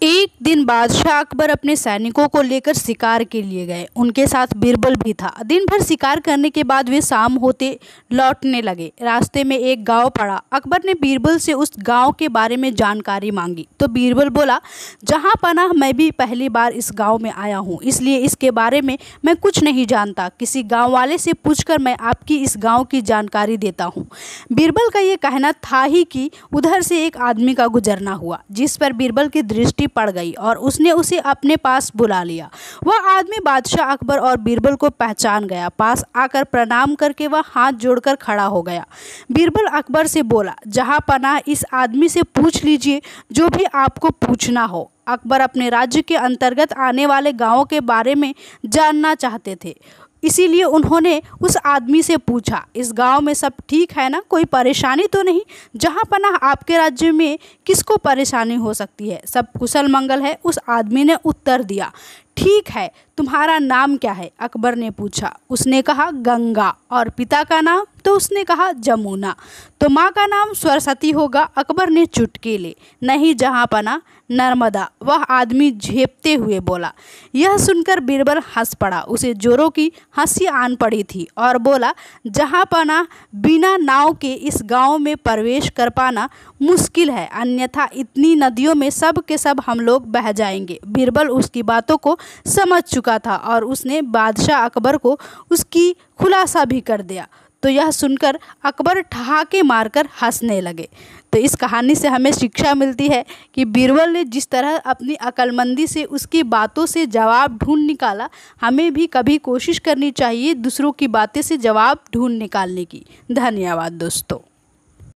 एक दिन बादशाह अकबर अपने सैनिकों को लेकर शिकार के लिए गए। उनके साथ बीरबल भी था। दिन भर शिकार करने के बाद वे शाम होते लौटने लगे। रास्ते में एक गांव पड़ा। अकबर ने बीरबल से उस गांव के बारे में जानकारी मांगी तो बीरबल बोला, जहां पनाह मैं भी पहली बार इस गांव में आया हूं, इसलिए इसके बारे में मैं कुछ नहीं जानता। किसी गाँव वाले से पूछकर मैं आपकी इस गाँव की जानकारी देता हूँ। बीरबल का ये कहना था ही कि उधर से एक आदमी का गुजरना हुआ, जिस पर बीरबल की दृष्टि पड़ गई और उसने उसे अपने पास बुला लिया। वह आदमी बादशाह अकबर और बीरबल को पहचान गया। पास आकर प्रणाम करके वह हाथ जोड़कर खड़ा हो गया। बीरबल अकबर से बोला, जहां पनाह इस आदमी से पूछ लीजिए जो भी आपको पूछना हो। अकबर अपने राज्य के अंतर्गत आने वाले गांवों के बारे में जानना चाहते थे, इसीलिए उन्होंने उस आदमी से पूछा, इस गांव में सब ठीक है ना, कोई परेशानी तो नहीं? जहां पनाह आपके राज्य में किसको परेशानी हो सकती है? सब कुशल मंगल है, उस आदमी ने उत्तर दिया। ठीक है, तुम्हारा नाम क्या है? अकबर ने पूछा। उसने कहा गंगा। और पिता का नाम? तो उसने कहा जमुना। तो माँ का नाम सरस्वती होगा? अकबर ने चुटकी ली। नहीं जहाँ पना, नर्मदा, वह आदमी झेपते हुए बोला। यह सुनकर बीरबल हंस पड़ा। उसे जोरों की हंसी आन पड़ी थी और बोला, जहाँ पना बिना नाव के इस गांव में प्रवेश कर पाना मुश्किल है, अन्यथा इतनी नदियों में सब के सब हम लोग बह जाएंगे। बीरबल उसकी बातों को समझ चुका था और उसने बादशाह अकबर को उसकी खुलासा भी कर दिया। तो यह सुनकर अकबर ठहाके मारकर हंसने लगे। तो इस कहानी से हमें शिक्षा मिलती है कि बीरबल ने जिस तरह अपनी अक्लमंदी से उसकी बातों से जवाब ढूंढ निकाला, हमें भी कभी कोशिश करनी चाहिए दूसरों की बातें से जवाब ढूंढ निकालने की। धन्यवाद दोस्तों।